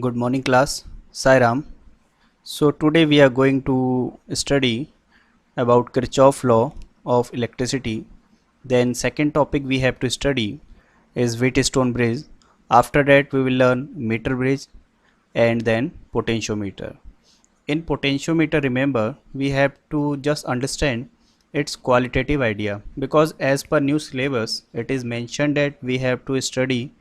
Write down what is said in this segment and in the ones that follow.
Good morning class, Sai Ram. So today we are going to study about Kirchhoff law of electricity. Then second topic we have to study is Wheatstone bridge. After that we will learn meter bridge and then potentiometer. In potentiometer, remember, we have to just understand its qualitative idea, because as per new syllabus it is mentioned that we have to study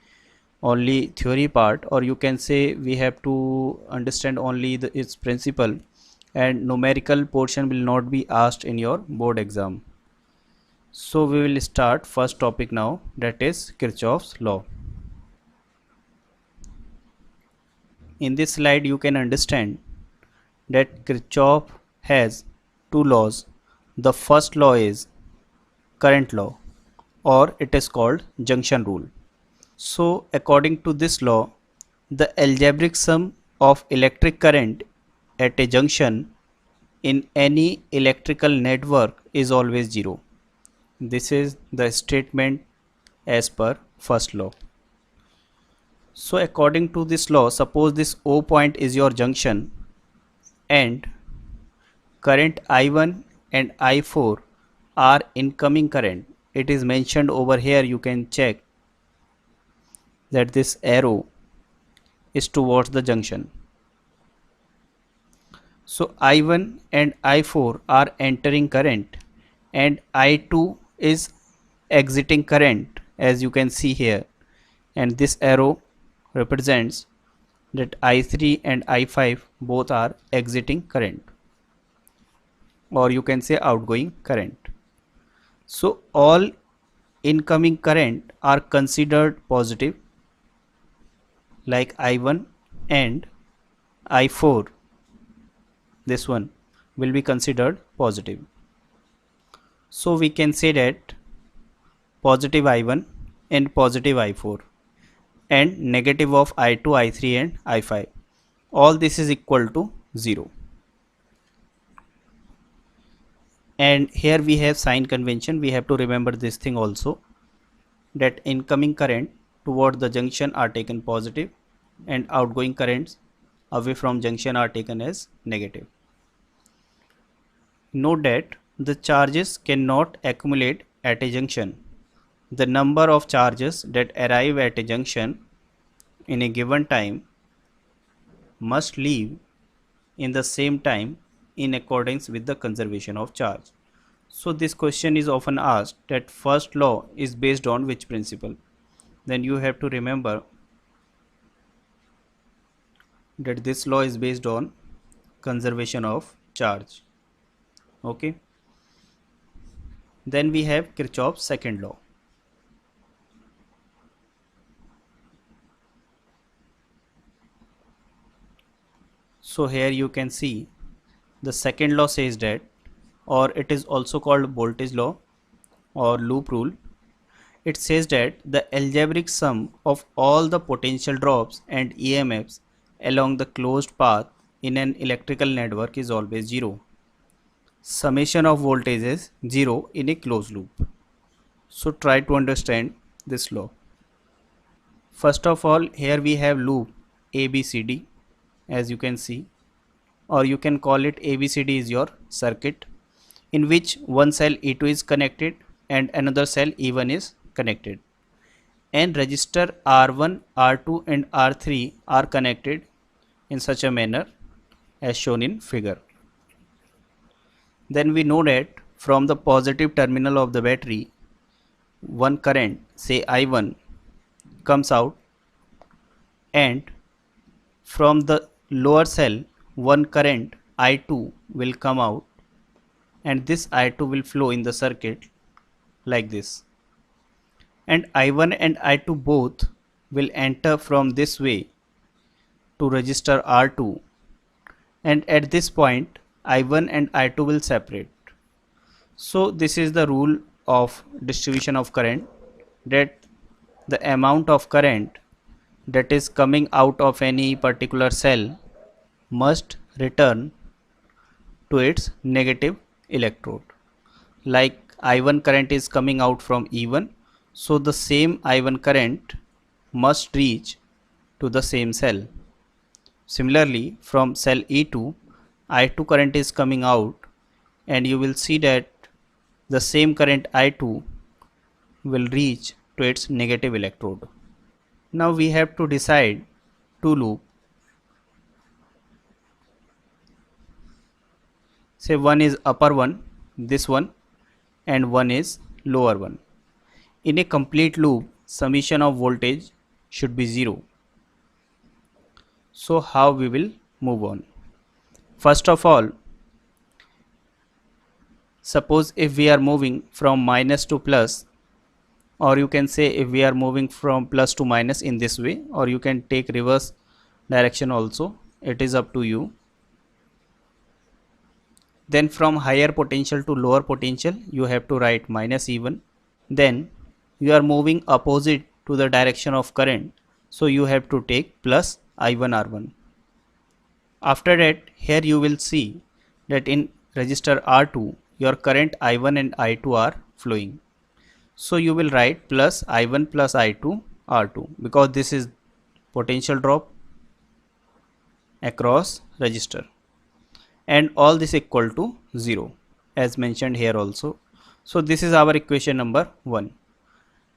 only theory part, or you can say we have to understand only its principle, and numerical portion will not be asked in your board exam. So we will start first topic now, that is Kirchhoff's law. In this slide you can understand that Kirchhoff has two laws. The first law is current law, or it is called junction rule. So according to this law, the algebraic sum of electric current at a junction in any electrical network is always zero. This is the statement as per first law. So according to this law, suppose this O point is your junction and current I1 and I4 are incoming current. It is mentioned over here, you can check that this arrow is towards the junction. So I1 and I4 are entering current and I2 is exiting current, as you can see here, and this arrow represents that I3 and I5 both are exiting current, or you can say outgoing current. So all incoming current are considered positive, like I1 and I4, this one will be considered positive. So we can say that positive I1 and positive I4 and negative of I2, I3 and I5, all this is equal to 0. And here we have sign convention. We have to remember this thing also, that incoming current toward the junction are taken positive and outgoing currents away from junction are taken as negative. Note that the charges cannot accumulate at a junction. The number of charges that arrive at a junction in a given time must leave in the same time in accordance with the conservation of charge. So this question is often asked that first law is based on which principle? Then you have to remember that this law is based on conservation of charge. Okay. Then we have Kirchhoff's second law. So here you can see the second law says that, or it is also called voltage law or loop rule. It says that the algebraic sum of all the potential drops and EMFs along the closed path in an electrical network is always 0. Summation of voltage is 0 in a closed loop. So try to understand this law. First of all, here we have loop ABCD, as you can see, or you can call it ABCD is your circuit, in which one cell E2 is connected and another cell E1 is connected, and resistor R1, R2 and R3 are connected in such a manner as shown in figure. Then we know that from the positive terminal of the battery, one current, say I1, comes out, and from the lower cell one current I2 will come out, and this I2 will flow in the circuit like this, and I1 and I2 both will enter from this way to resistor R2, and at this point I1 and I2 will separate. So this is the rule of distribution of current, that the amount of current that is coming out of any particular cell must return to its negative electrode. Like I1 current is coming out from E1, so the same I1 current must reach to the same cell. Similarly, from cell E2, I2 current is coming out, and you will see that the same current I2 will reach to its negative electrode. Now we have to decide two loop. Say one is upper one, this one, and one is lower one. In a complete loop, summation of voltage should be 0. So how we will move on? First of all, suppose if we are moving from minus to plus, or you can say if we are moving from plus to minus in this way, or you can take reverse direction also, it is up to you. Then from higher potential to lower potential, you have to write minus E1. Then you are moving opposite to the direction of current, so you have to take plus I1 R1. After that, here you will see that in resistor R2, your current I1 and I2 are flowing. So you will write plus I1 plus I2 R2, because this is potential drop across resistor, and all this equal to 0 as mentioned here also. So this is our equation number 1.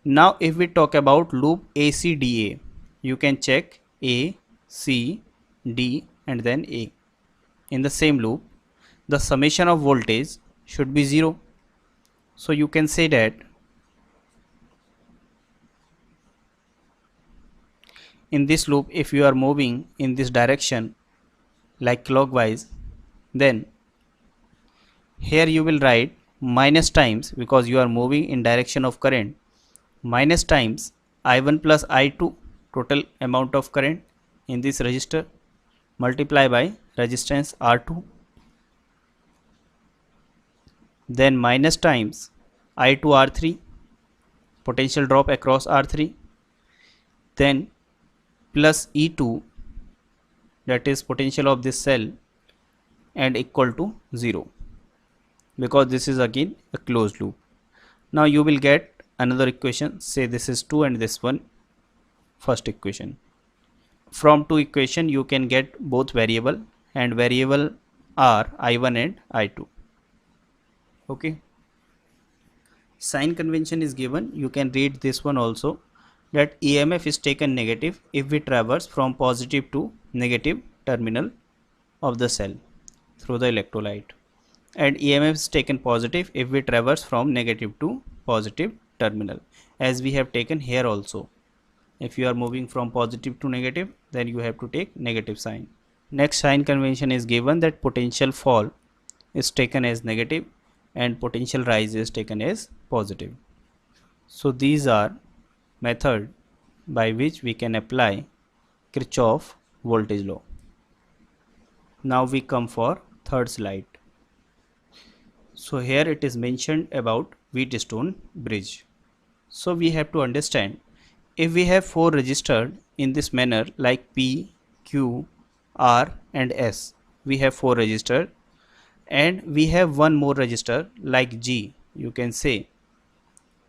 Now if we talk about loop ACDA, you can check A, C, D and then A. In the same loop, the summation of voltage should be 0. So you can say that in this loop, if you are moving in this direction like clockwise, then here you will write minus times, because you are moving in direction of current, minus times I1 plus I2, total amount of current in this resistor, multiply by resistance R2, then minus times I2 R3, potential drop across R3, then plus E2, that is potential of this cell, and equal to 0, because this is again a closed loop. Now you will get another equation, say this is 2 and this one first equation. From two equation you can get both variable, and variable are I1 and I2. Okay, sign convention is given, you can read this one also, that EMF is taken negative if we traverse from positive to negative terminal of the cell through the electrolyte, and EMF is taken positive if we traverse from negative to positive terminal, as we have taken here also. If you are moving from positive to negative, then you have to take negative sign. Next sign convention is given, that potential fall is taken as negative and potential rise is taken as positive. So these are method by which we can apply Kirchhoff voltage law. Now we come for third slide. So here it is mentioned about Wheatstone bridge. So we have to understand, if we have 4 registered in this manner like P, Q, R and S, we have 4 registered, and we have one more register like G, you can say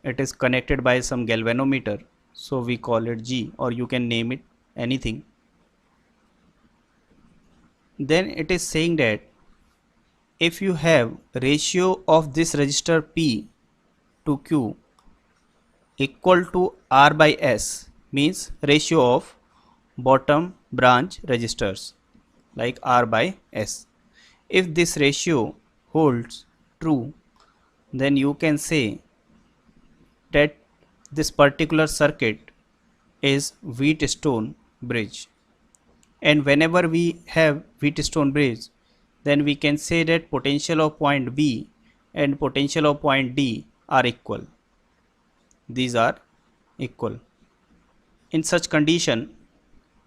it is connected by some galvanometer, so we call it G, or you can name it anything. Then it is saying that if you have ratio of this resistor P to Q equal to R by S, means ratio of bottom branch resistors like R by S. If this ratio holds true, then you can say that this particular circuit is Wheatstone bridge. And whenever we have Wheatstone bridge, then we can say that potential of point B and potential of point D are equal. These are equal. In such condition,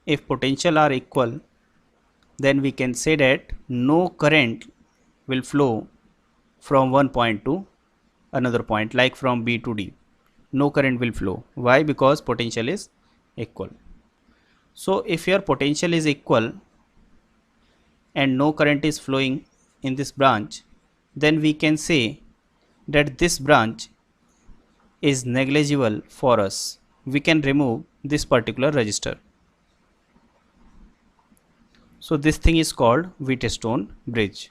if potential are equal, then we can say that no current will flow from one point to another point, like from B to D. No current will flow. Why? Because potential is equal. So if your potential is equal and no current is flowing in this branch, then we can say that this branch is negligible for us. We can remove this particular resistor. So this thing is called Wheatstone bridge.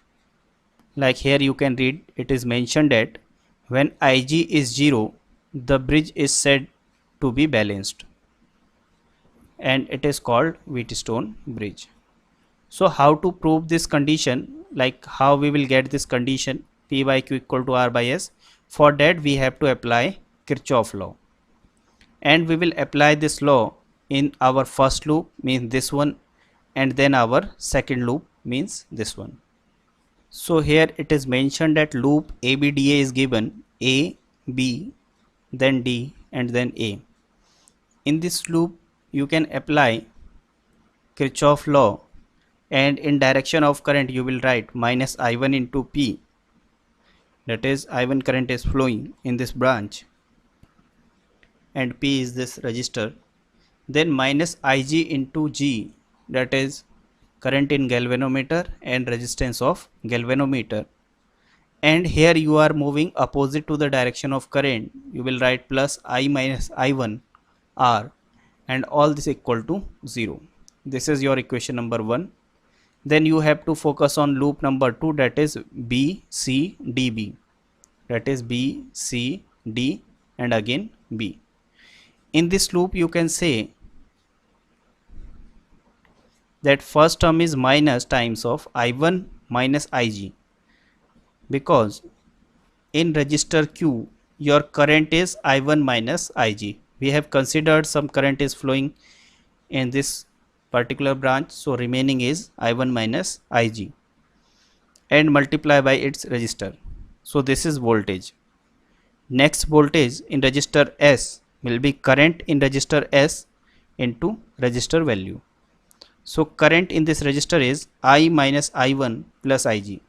Like here you can read, it is mentioned that when Ig is 0, the bridge is said to be balanced, and it is called Wheatstone bridge. So how to prove this condition, like how we will get this condition P by Q equal to R by S? For that we have to apply Kirchhoff law, and we will apply this law in our first loop, means this one, and then our second loop, means this one. So here it is mentioned that loop ABDA is given A, B, then D, and then A. In this loop you can apply Kirchhoff law, and in direction of current you will write minus I1 into P, that is I1 current is flowing in this branch and P is this resistor, then minus Ig into G, that is current in galvanometer and resistance of galvanometer, and here you are moving opposite to the direction of current, you will write plus I minus I1 R, and all this equal to 0. This is your equation number 1. Then you have to focus on loop number 2, that is B, C, D, B, that is B, C, D, and again B. In this loop you can say that first term is minus times of I1 minus Ig, because in resistor Q your current is I1 minus Ig. We have considered some current is flowing in this particular branch, so remaining is I1 minus Ig, and multiply by its resistor. So this is voltage. Next voltage in resistor S will be current in resistor S into resistor value. So current in this resistor is I minus I1 plus Ig.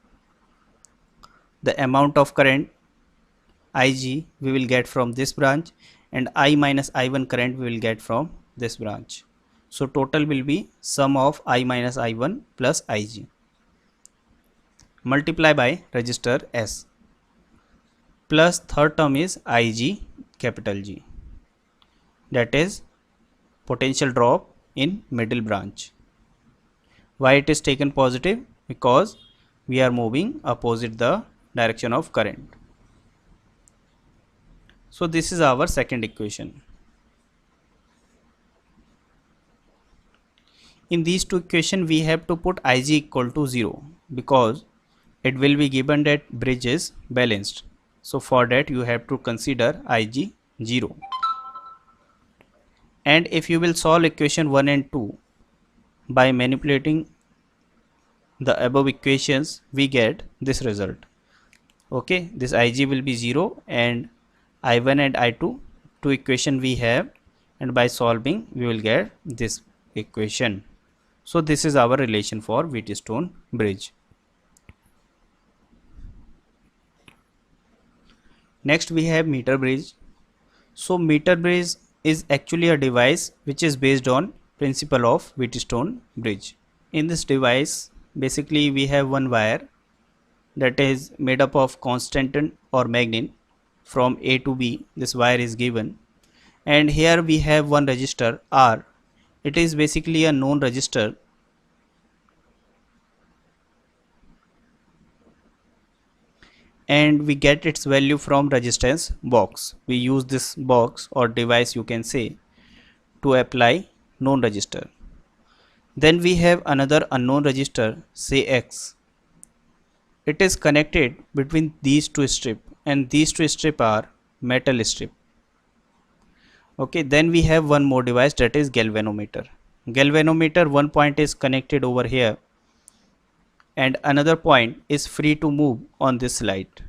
The amount of current Ig we will get from this branch, and I minus I1 current we will get from this branch. So total will be sum of I minus I1 plus Ig, multiply by resistor S, plus third term is Ig capital G, that is potential drop in middle branch. Why it is taken positive? Because we are moving opposite the direction of current. So this is our second equation. In these two equations we have to put Ig equal to 0, because it will be given that bridge is balanced. So for that you have to consider Ig 0. And if you will solve equation 1 and 2 by manipulating the above equations, we get this result. Okay, this Ig will be 0, and I1 and I2, two equation we have, and by solving we will get this equation. So this is our relation for Wheatstone bridge. Next we have meter bridge. So meter bridge is actually a device which is based on principle of Wheatstone bridge. In this device basically we have one wire that is made up of constant or magnet from A to B. This wire is given, and here we have one resistor R. It is basically a known resistor, and we get its value from resistance box. We use this box or device you can say to apply known resistor. Then we have another unknown resistor, say X. It is connected between these two strips, and these two strips are metal strip. Okay, then we have one more device, that is galvanometer. Galvanometer, one point is connected over here and another point is free to move on this slide.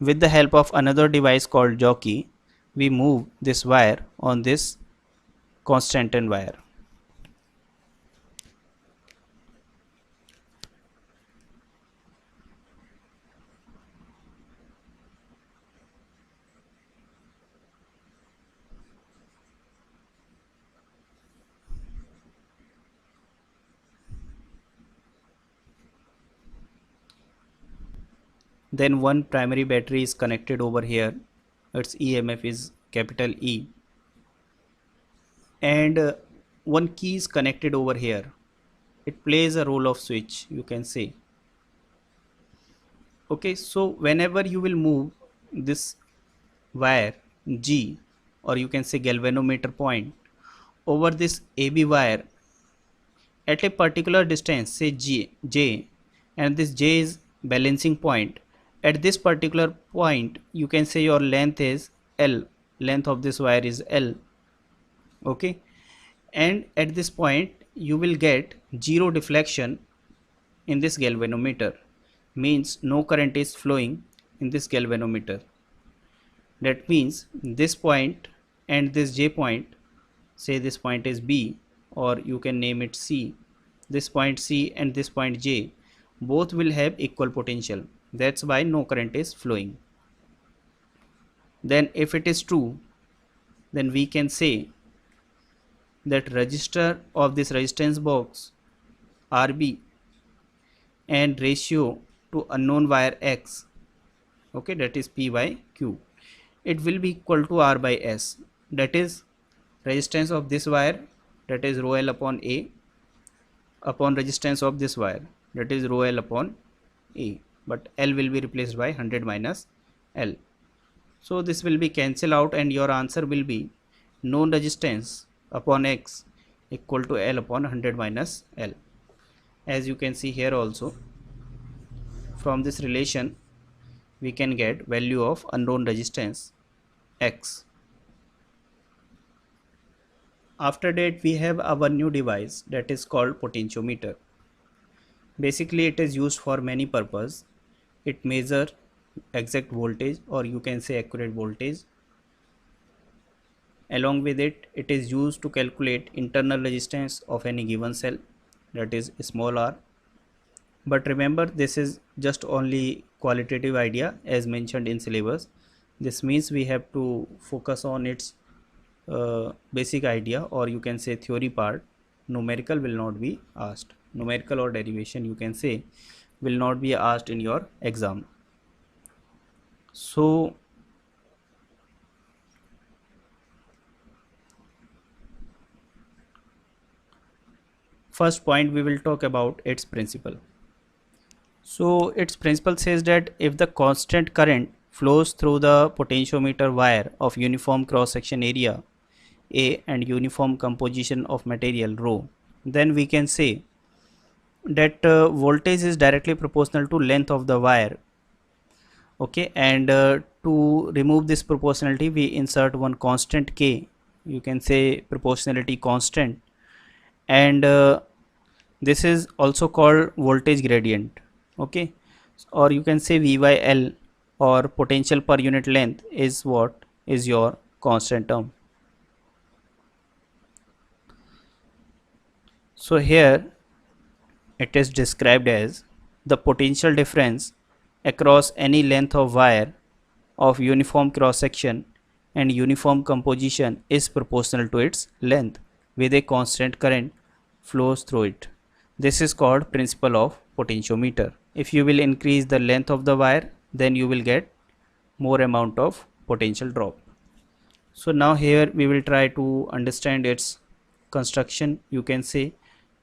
With the help of another device called jockey, we move this wire on this constant wire. Then one primary battery is connected over here, its EMF is capital E, and one key is connected over here. it plays a role of switch, you can say. Okay, so whenever you will move this wire G, or you can say galvanometer point, over this AB wire at a particular distance, say J, and this J is balancing point. At this particular point, you can say your length is L, length of this wire is L. Okay, and at this point you will get zero deflection in this galvanometer, means no current is flowing in this galvanometer. That means this point and this J point, say this point is B, or you can name it C, this point C and this point J, both will have equal potential. That's why no current is flowing. Then if it is true, then we can say that resistor of this resistance box RB and ratio to unknown wire X, okay, that is P by Q, it will be equal to R by S, that is resistance of this wire, that is rho L upon A, upon resistance of this wire, that is rho L upon A, but L will be replaced by 100 minus L. So this will be cancelled out and your answer will be known resistance upon X equal to L upon 100 minus L. As you can see here also, from this relation we can get value of unknown resistance X. After that we have our new device that is called potentiometer. Basically it is used for many purposes. It measures exact voltage, or you can say accurate voltage. Along with it, it is used to calculate internal resistance of any given cell, that is small r. But remember, this is just only qualitative idea as mentioned in syllabus. This means we have to focus on its basic idea, or you can say theory part. Numerical will not be asked. Numerical or derivation, you can say, will not be asked in your exam. So first point we will talk about its principle. So its principle says that if the constant current flows through the potentiometer wire of uniform cross section area A and uniform composition of material rho, then we can say that voltage is directly proportional to length of the wire. Okay, and to remove this proportionality we insert one constant K, you can say proportionality constant, and this is also called voltage gradient. Okay, or you can say V by L, or potential per unit length, is what is your constant term. So here it is described as the potential difference across any length of wire of uniform cross section and uniform composition is proportional to its length with a constant current flows through it. This is called principle of potentiometer. If you will increase the length of the wire, then you will get more amount of potential drop. So now here we will try to understand its construction, you can say,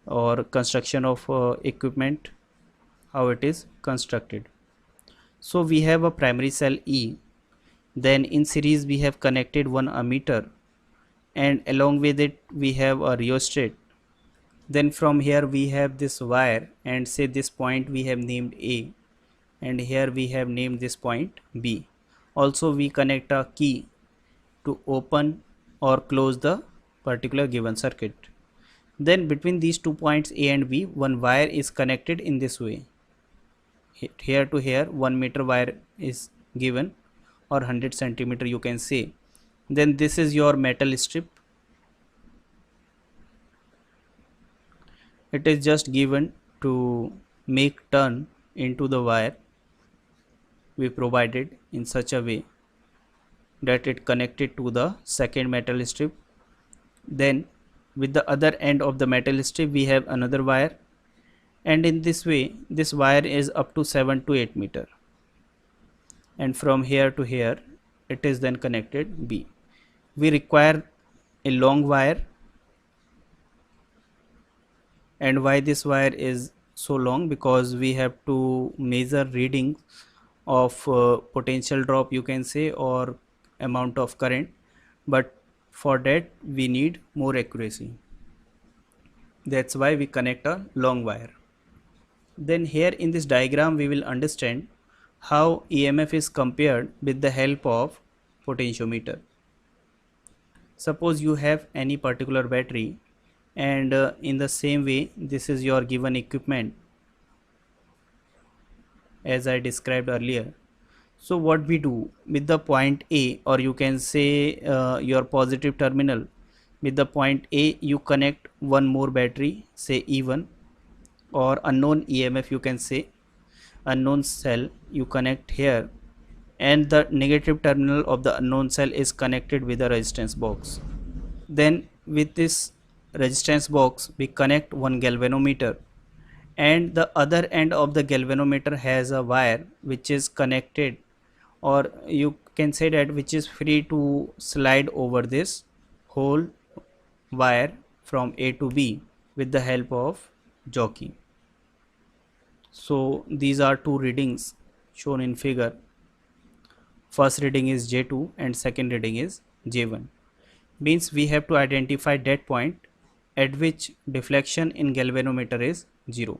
or construction of equipment, how it is constructed. So we have a primary cell E, then in series we have connected one ammeter, and along with it we have a rheostat. Then from here we have this wire, and say this point we have named A, and here we have named this point B. Also we connect a key to open or close the particular given circuit. Then between these 2 points A and B, one wire is connected in this way. Here to here 1 meter wire is given, or 100 centimeter you can say. Then this is your metal strip. It is just given to make turn into the wire. We provided in such a way that it connected to the second metal strip. Then with the other end of the metal strip we have another wire, and in this way this wire is up to 7 to 8 meter, and from here to here it is then connected B. We require a long wire And why this wire is so long? Because we have to measure readings of potential drop, you can say, or amount of current, but for that we need more accuracy. That's why we connect a long wire. Then here in this diagram we will understand how EMF is compared with the help of potentiometer. Suppose you have any particular battery, and in the same way this is your given equipment as I described earlier. So what we do with the point A, or you can say your positive terminal, with the point A you connect one more battery, say E1, or unknown EMF, you can say unknown cell you connect here, and the negative terminal of the unknown cell is connected with a resistance box. Then with this resistance box we connect one galvanometer, and the other end of the galvanometer has a wire which is connected, or you can say that which is free to slide over this whole wire from A to B with the help of jockey. So these are two readings shown in figure. First reading is J2 and second reading is J1. Means we have to identify that point at which deflection in galvanometer is 0.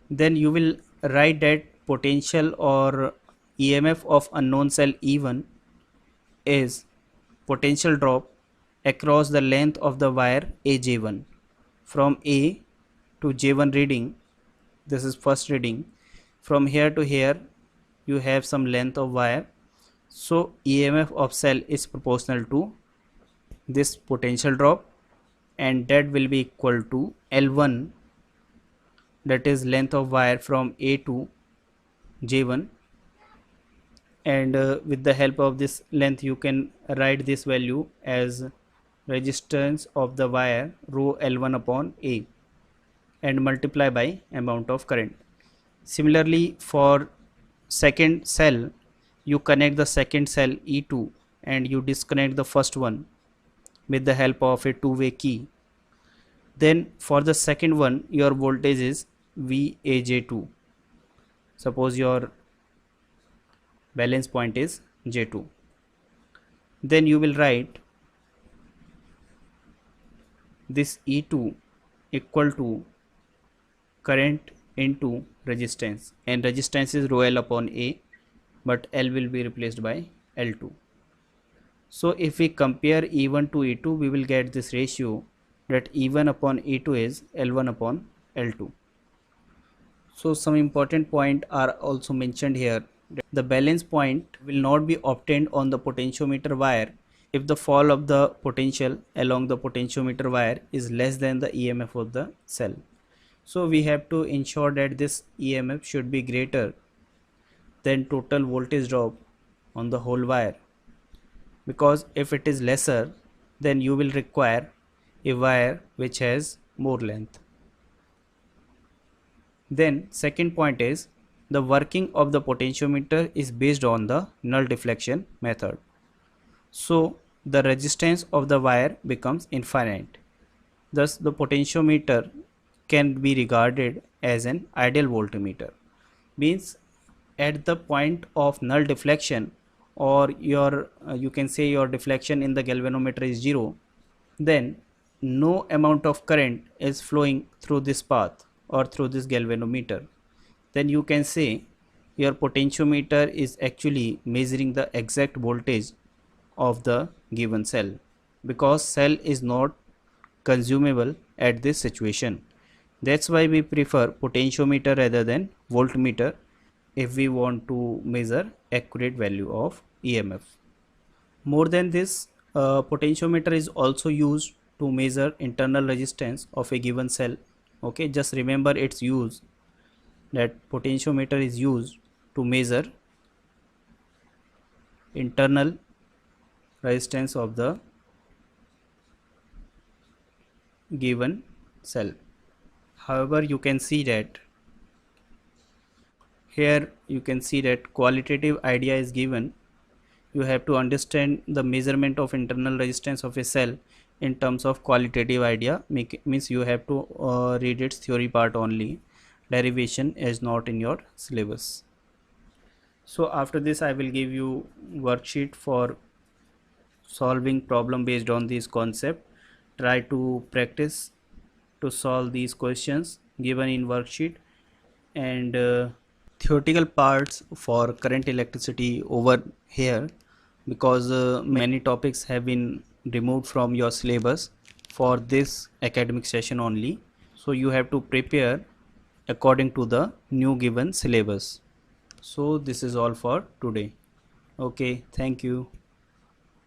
Then you will write that potential or EMF of unknown cell E1 is potential drop across the length of the wire AJ1 from A to J1 reading. This is first reading. From here to here you have some length of wire, so EMF of cell is proportional to this potential drop, and that will be equal to L1, that is length of wire from A to J1, and with the help of this length you can write this value as resistance of the wire rho L1 upon A and multiply by amount of current. Similarly, for second cell you connect the second cell E2 and you disconnect the first one with the help of a two-way key. Then for the second one your voltage is VAJ2. Suppose your balance point is J2. Then you will write this E2 equal to current into resistance, and resistance is rho L upon A, but L will be replaced by L2. So if we compare E1 to E2 we will get this ratio that E1 upon E2 is L1 upon L2. So some important points are also mentioned here. The balance point will not be obtained on the potentiometer wire if the fall of the potential along the potentiometer wire is less than the EMF of the cell. So we have to ensure that this EMF should be greater than total voltage drop on the whole wire, because if it is lesser then you will require a wire which has more length. Then second point is the working of the potentiometer is based on the null deflection method. So the resistance of the wire becomes infinite. Thus the potentiometer can be regarded as an ideal voltmeter. Means at the point of null deflection, or your you can say your deflection in the galvanometer is 0, then no amount of current is flowing through this path or through this galvanometer. Then you can say your potentiometer is actually measuring the exact voltage of the given cell, because cell is not consumable at this situation. That's why we prefer potentiometer rather than voltmeter if we want to measure accurate value of EMF. More than this, potentiometer is also used to measure internal resistance of a given cell. Okay, just remember its use, that potentiometer is used to measure internal resistance of the given cell. However, you can see that here you can see that qualitative idea is given. You have to understand the measurement of internal resistance of a cell in terms of qualitative idea, means you have to read its theory part only. Derivation is not in your syllabus. So after this I will give you worksheet for solving problem based on this concept. Try to practice to solve these questions given in worksheet, and theoretical parts for current electricity over here, because many topics have been removed from your syllabus for this academic session only. So you have to prepare according to the new given syllabus. So this is all for today. Okay, thank you.